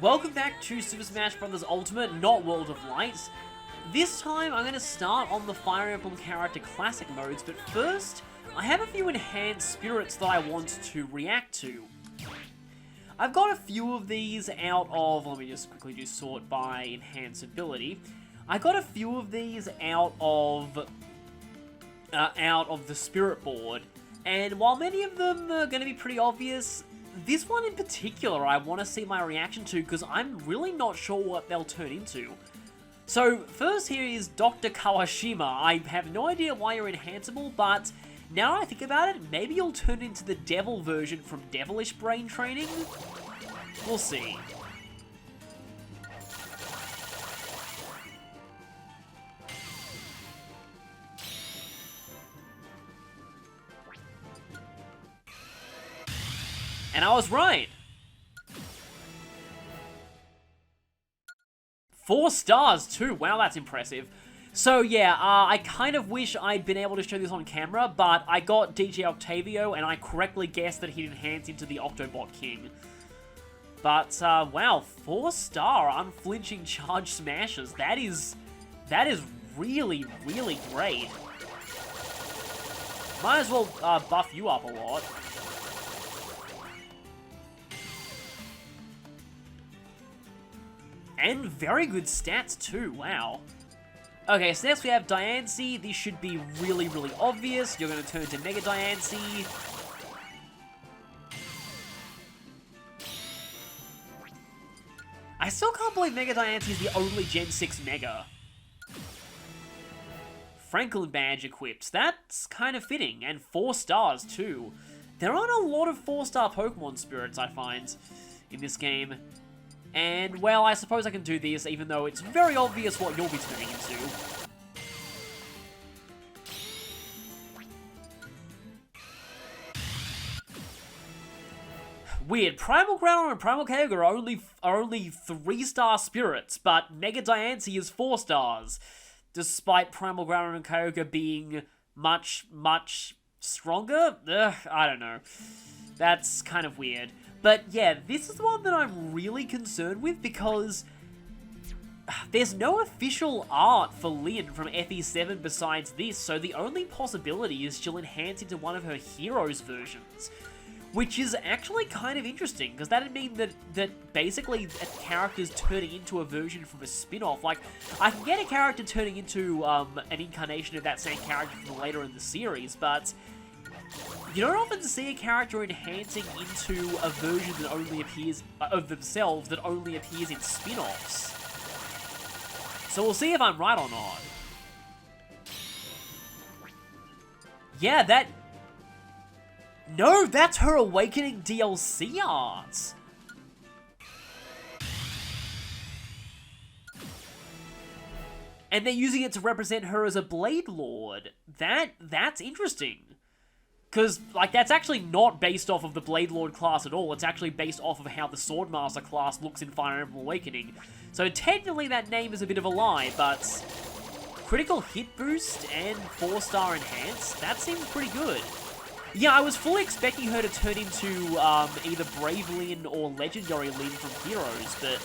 Welcome back to Super Smash Bros. Ultimate, not World of Light. This time I'm going to start on the Fire Emblem character classic modes, but first, I have a few enhanced spirits that I want to react to. I've got a few of these out of, let me just quickly do sort by enhanced ability. I got a few of these out of the spirit board, and while many of them are going to be pretty obvious, this one in particular I want to see my reaction to because I'm really not sure what they'll turn into. So first here is Dr. Kawashima. I have no idea why you're enhanceable, but now I think about it, maybe you'll turn into the devil version from Devilish Brain Training? We'll see. And I was right. 4 stars too, wow, that's impressive. So yeah, I kind of wish I'd been able to show this on camera, but I got DJ Octavio and I correctly guessed that he'd enhance into the Octobot King. But wow, 4 star unflinching charge smashes, that is really, really great. Might as well buff you up a lot. And very good stats too, wow. Okay, so next we have Diancie. This should be really, really obvious. You're going to turn to Mega Diancie. I still can't believe Mega Diancie is the only Gen 6 Mega. Franklin Badge equipped. That's kind of fitting. And 4 stars too. There aren't a lot of 4-star Pokemon spirits, I find, in this game. And, well, I suppose I can do this, even though it's very obvious what you'll be turning into. Weird, Primal Groudon and Primal Kyogre are only 3-star spirits, but Mega Diancie is 4 stars, despite Primal Groudon and Kyogre being much, much stronger? Ugh, I don't know. That's kind of weird. But yeah, this is the one that I'm really concerned with because there's no official art for Lyn from FE7 besides this, so the only possibility is she'll enhance into one of her Heroes versions. Which is actually kind of interesting, because that'd mean that basically a character's turning into a version from a spin-off. Like, I can get a character turning into an incarnation of that same character from later in the series, but you don't often see a character enhancing into a version that only appears of themselves that only appears in spin-offs. So we'll see if I'm right or not. Yeah, that... No, that's her Awakening DLC art! And they're using it to represent her as a Blade Lord. That's interesting. Because, like, that's actually not based off of the Blade Lord class at all. It's actually based off of how the Swordmaster class looks in Fire Emblem Awakening. So technically that name is a bit of a lie, but critical hit boost and 4-star enhance, that seems pretty good. Yeah, I was fully expecting her to turn into either Brave Lyn or Legendary Lyn from Heroes, but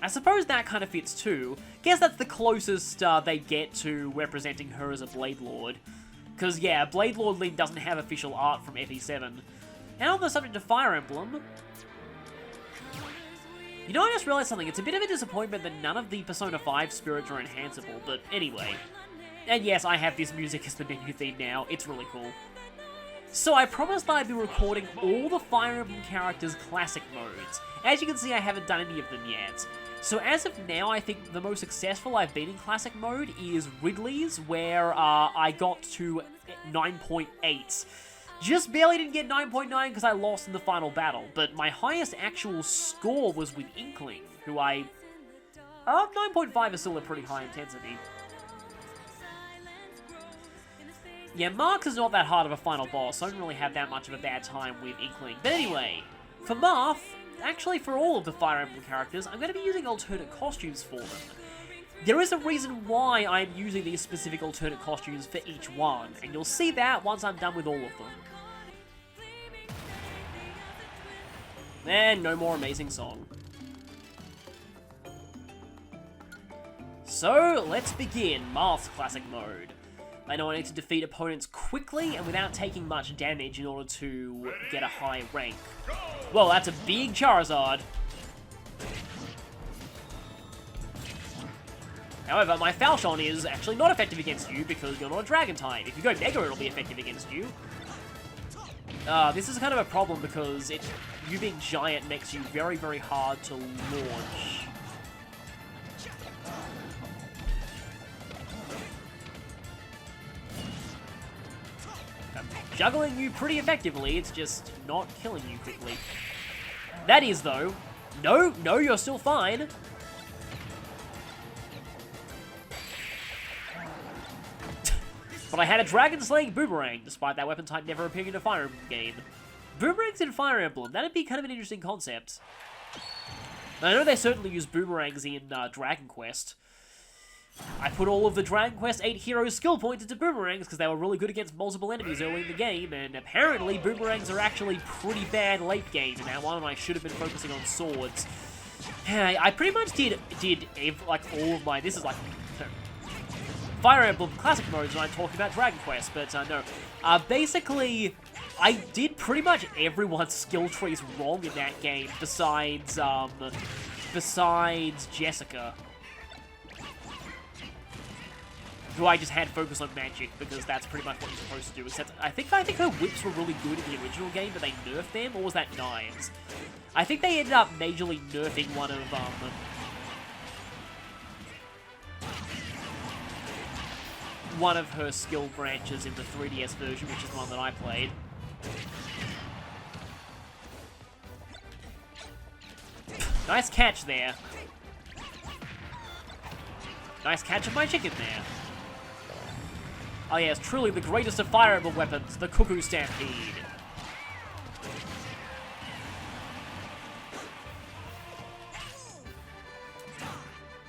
I suppose that kind of fits too. Guess that's the closest they get to representing her as a Blade Lord. Because, yeah, Blade Lord Lyn doesn't have official art from FE7. And on the subject of Fire Emblem, you know, I just realized something. It's a bit of a disappointment that none of the Persona 5 spirits are enhanceable, but anyway. And yes, I have this music as the menu theme now. It's really cool. So I promised that I'd be recording all the Fire Emblem characters' classic modes. As you can see, I haven't done any of them yet. So as of now, I think the most successful I've been in classic mode is Ridley's, where I got to 9.8. Just barely didn't get 9.9 because I lost in the final battle, but my highest actual score was with Inkling, who 9.5 is still a pretty high intensity. Yeah, Marth is not that hard of a final boss, so I don't really have that much of a bad time with Inkling. But anyway, for Marth, actually for all of the Fire Emblem characters, I'm going to be using alternate costumes for them. There is a reason why I'm using these specific alternate costumes for each one, and you'll see that once I'm done with all of them. And no more amazing song. So, let's begin Marth's classic mode. I know I need to defeat opponents quickly and without taking much damage in order to get a high rank. Well, that's a big Charizard. However, my Falchion is actually not effective against you because you're not a Dragon type. If you go Mega, it'll be effective against you. This is kind of a problem because you being giant makes you very, very hard to launch. I'm juggling you pretty effectively, it's just not killing you quickly. That is, though. No, you're still fine. But I had a dragon-slaying Boomerang, despite that weapon type never appearing in a Fire Emblem game. Boomerangs in Fire Emblem, that'd be kind of an interesting concept. I know they certainly use boomerangs in Dragon Quest. I put all of the Dragon Quest 8 heroes' skill points into boomerangs because they were really good against multiple enemies early in the game, and apparently boomerangs are actually pretty bad late game in that one, and I should have been focusing on swords. I pretty much did like all of my... This is like... Fire Emblem classic modes when I'm talking about Dragon Quest, but no. Basically, I did pretty much everyone's skill trees wrong in that game, besides Jessica. Who I just had focus on magic, because that's pretty much what you're supposed to do, except I think her whips were really good in the original game, but they nerfed them, or was that knives? I think they ended up majorly nerfing one of her skill branches in the 3DS version, which is the one that I played. Nice catch there. Nice catch of my chicken there. Oh yes, truly the greatest of Fire Emblem weapons, the Cuckoo Stampede.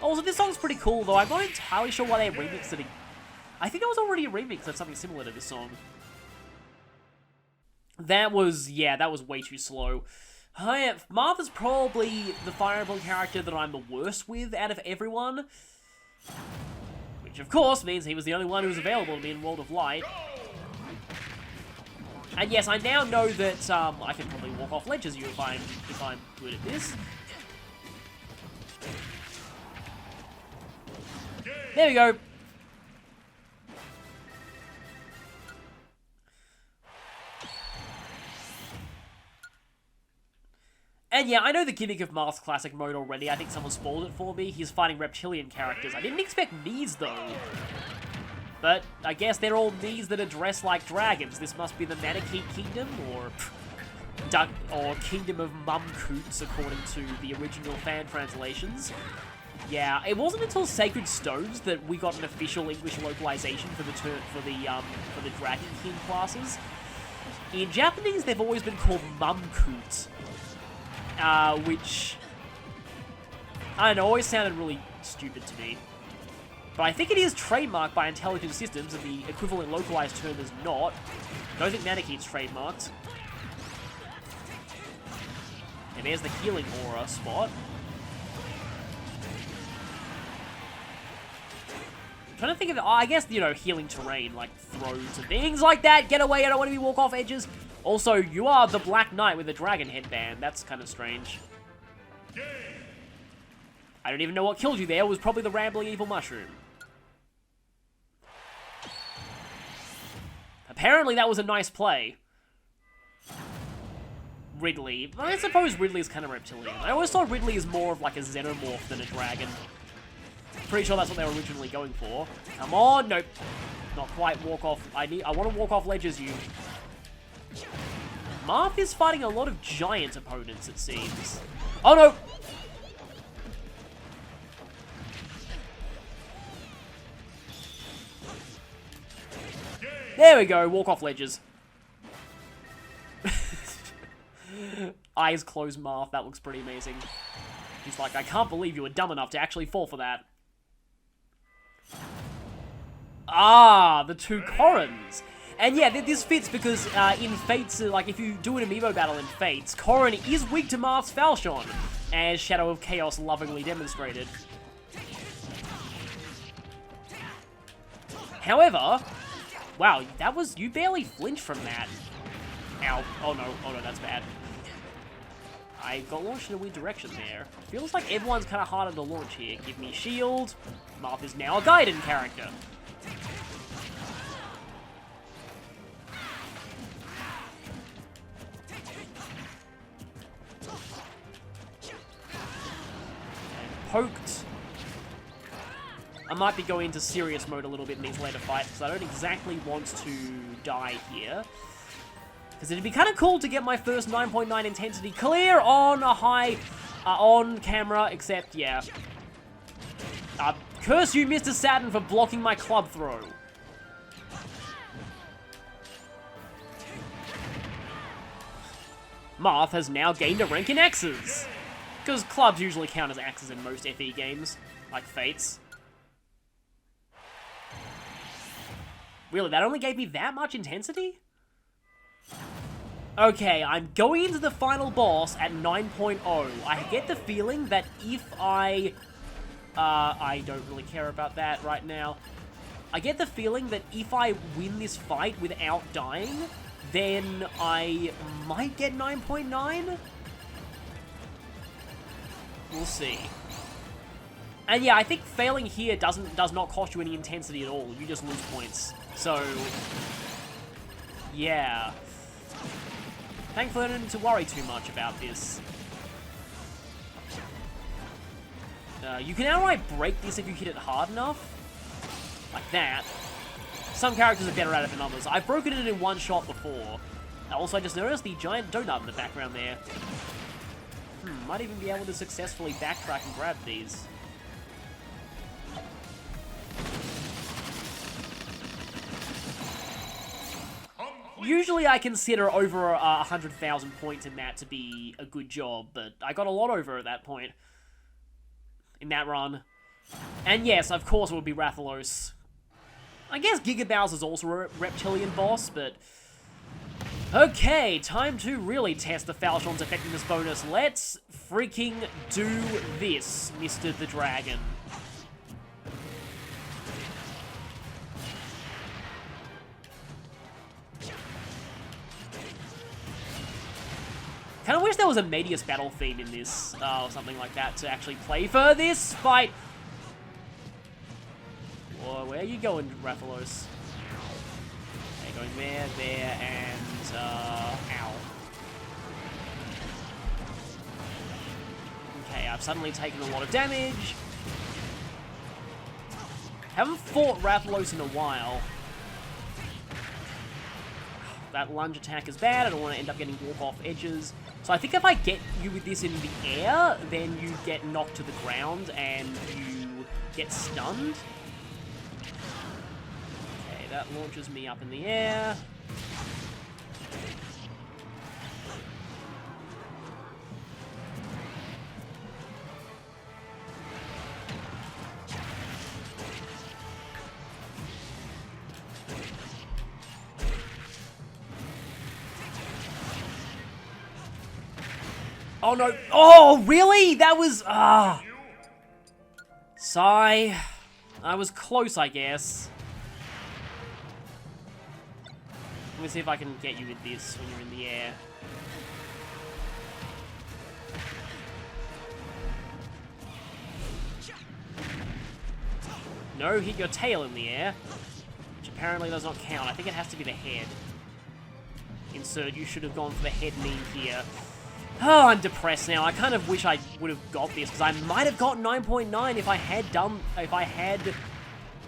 Also, this song's pretty cool, though. I'm not entirely sure why they remixed it. I think there was already a remix of something similar to this song. That was way too slow. Marth is probably the Fire Emblem character that I'm the worst with out of everyone. Which, of course, means he was the only one who was available to me in World of Light. And yes, I now know that I can probably walk off ledges you if I'm good at this. There we go. And yeah, I know the gimmick of Marth's classic mode already. I think someone spoiled it for me. He's fighting reptilian characters. I didn't expect knees, though. But I guess they're all knees that are dressed like dragons. This must be the Manakee Kingdom, or Kingdom of Mumcoots, according to the original fan translations. Yeah, it wasn't until Sacred Stones that we got an official English localization for the Dragon King classes. In Japanese, they've always been called Mumcoots. Which, I don't know, always sounded really stupid to me. But I think it is trademarked by Intelligent Systems, and the equivalent localized term is not. Don't think Manakee's trademarked. And there's the healing aura spot. I'm trying to think of, I guess, healing terrain, like throws and things like that. Get away, I don't want to be walk off edges. Also, you are the Black Knight with a dragon headband. That's kind of strange. I don't even know what killed you there. It was probably the rambling evil mushroom. Apparently that was a nice play. Ridley. I suppose Ridley is kind of reptilian. I always thought Ridley is more of like a xenomorph than a dragon. Pretty sure that's what they were originally going for. Come on, nope. Not quite walk off. I want to walk off ledges, you. Marth is fighting a lot of giant opponents, it seems. Oh no! There we go, walk off ledges. Eyes closed Marth, that looks pretty amazing. He's like, I can't believe you were dumb enough to actually fall for that. Ah, the two Corrins. And yeah, this fits because in Fates, like if you do an amiibo battle in Fates, Corrin is weak to Marth's Falchion, as Shadow of Chaos lovingly demonstrated. However, wow, that was, you barely flinched from that. Ow, oh no, that's bad. I got launched in a weird direction there. Feels like everyone's kind of harder to launch here. Give me shield. Marth is now a Gaiden character. Poked. I might be going into serious mode a little bit in these later fights because I don't exactly want to die here. Because it'd be kind of cool to get my first 9.9 intensity clear on a high, on camera, except, yeah. Curse you, Mr. Saturn, for blocking my club throw. Marth has now gained a rank in axes. Because clubs usually count as axes in most FE games, like Fates. Really, that only gave me that much intensity? Okay, I'm going into the final boss at 9.0. I get the feeling that if I don't really care about that right now. I get the feeling that if I win this fight without dying, then I might get 9.9? We'll see. And yeah, I think failing here does not cost you any intensity at all. You just lose points. So, yeah. Thankfully, I don't need to worry too much about this. You can outright break this if you hit it hard enough. Like that. Some characters are better at it than others. I've broken it in one shot before. Also, I just noticed the giant donut in the background there. Might even be able to successfully backtrack and grab these. Usually I consider over 100,000 points in that to be a good job, but I got a lot over at that point. In that run. And yes, of course it would be Rathalos. I guess Giga Bowser's also a reptilian boss, but... Okay, time to really test the Falchion's effectiveness bonus. Let's freaking do this, Mr. the Dragon. Kind of wish there was a Medius battle theme in this, or something like that, to actually play for this fight. Whoa, where are you going, Rathalos? Okay, going there, and, ow. Okay, I've suddenly taken a lot of damage. Haven't fought Rathalos in a while. That lunge attack is bad. I don't want to end up getting walk-off edges. So I think if I get you with this in the air, then you get knocked to the ground and you get stunned. Okay, that launches me up in the air. Oh no. Oh, really? That was... Sigh. I was close, I guess. Let me see if I can get you with this when you're in the air. No, hit your tail in the air. Which apparently does not count. I think it has to be the head. Insert, you should have gone for the head meme here. Oh, I'm depressed now. I kind of wish I would have got this, because I might have got 9.9 if I had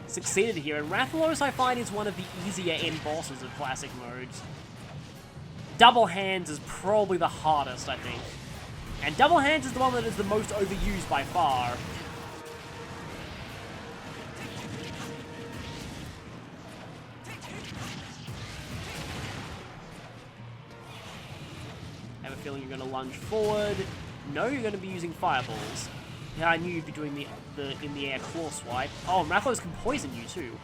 succeeded here. And Rathalos, I find, is one of the easier end bosses of classic modes. Double Hands is probably the hardest, I think. And Double Hands is the one that is the most overused by far. I have a feeling you're going to lunge forward. No, you're going to be using fireballs. Yeah, I knew you'd be doing the in the air claw swipe. Oh, and Rathalos can poison you too.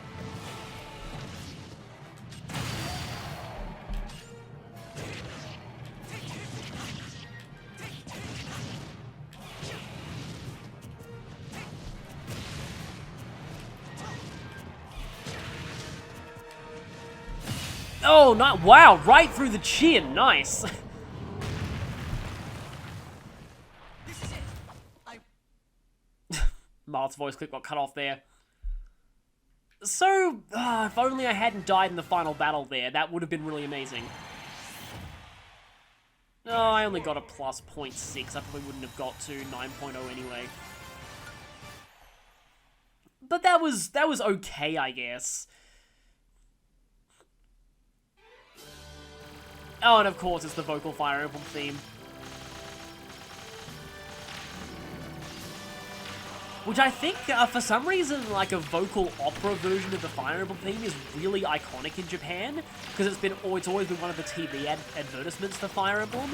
Oh, wow, right through the chin. Nice. This is it. Marth's voice clip got cut off there. So, if only I hadn't died in the final battle there, that would have been really amazing. Oh, I only got a plus 0.6. I probably wouldn't have got to 9.0 anyway. But that was okay, I guess. Oh, and of course, it's the vocal Fire Emblem theme. Which I think, for some reason, like a vocal opera version of the Fire Emblem theme is really iconic in Japan, because it's always been one of the TV advertisements for Fire Emblem,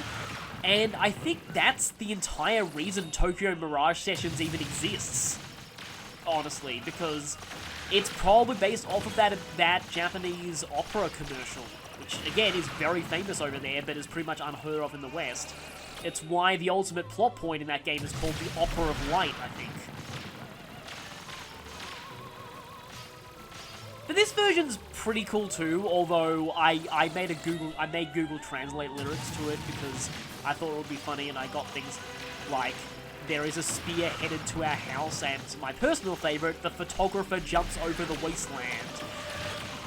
and I think that's the entire reason Tokyo Mirage Sessions even exists, honestly, because it's probably based off of that Japanese opera commercial, which, again, is very famous over there, but is pretty much unheard of in the West. It's why the ultimate plot point in that game is called the Opera of Light, I think. But this version's pretty cool too, although I made Google Translate lyrics to it because I thought it would be funny, and I got things like, there is a spear headed to our house, and my personal favourite, the photographer jumps over the wasteland.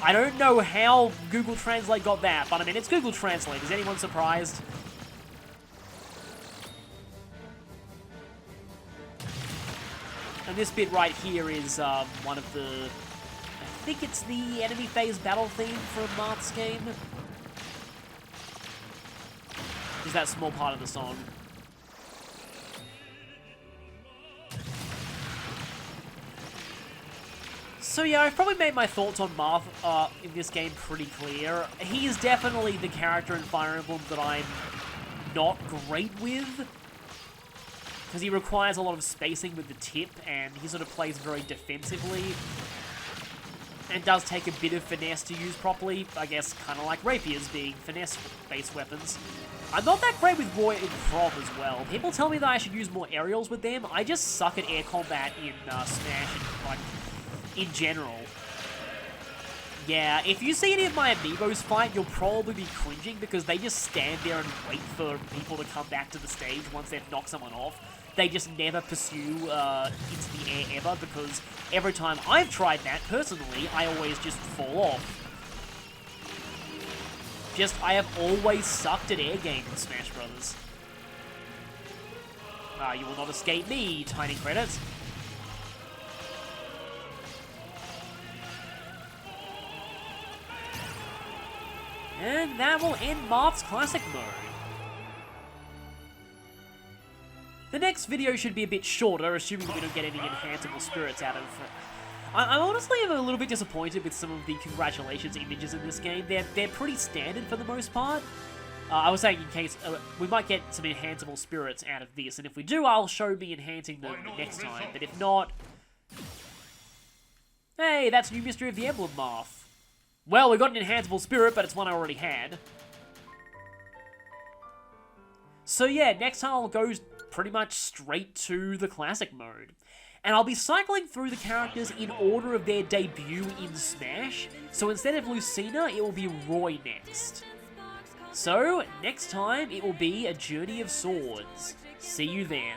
I don't know how Google Translate got that, but I mean, it's Google Translate. Is anyone surprised? And this bit right here is one of the... I think it's the enemy phase battle theme from Marth's game. Is that small part of the song? So yeah, I've probably made my thoughts on Marth in this game pretty clear. He is definitely the character in Fire Emblem that I'm not great with, because he requires a lot of spacing with the tip, and he sort of plays very defensively, and does take a bit of finesse to use properly, I guess, kind of like rapiers being finesse-based weapons. I'm not that great with Roy and Prom as well. People tell me that I should use more aerials with them. I just suck at air combat in Smash and, like, in general. Yeah, if you see any of my amiibos fight, you'll probably be cringing because they just stand there and wait for people to come back to the stage once they've knocked someone off. They just never pursue into the air ever, because every time I've tried that, personally, I always just fall off. I have always sucked at air game in Smash Brothers. You will not escape me, Tiny Credits. And that will end Marth's Classic Mode. The next video should be a bit shorter, assuming we don't get any enhanceable spirits out of it. I'm honestly a little bit disappointed with some of the congratulations images in this game. They're pretty standard for the most part. I was saying in case we might get some enhanceable spirits out of this, and if we do, I'll show me enhancing them next time. But if not... Hey, that's New Mystery of the Emblem, Marth. Well, we got an enhanceable spirit, but it's one I already had. So yeah, next time I'll go pretty much straight to the Classic Mode. And I'll be cycling through the characters in order of their debut in Smash, so instead of Lucina, it will be Roy next. So, next time, it will be A Journey of Swords. See you then.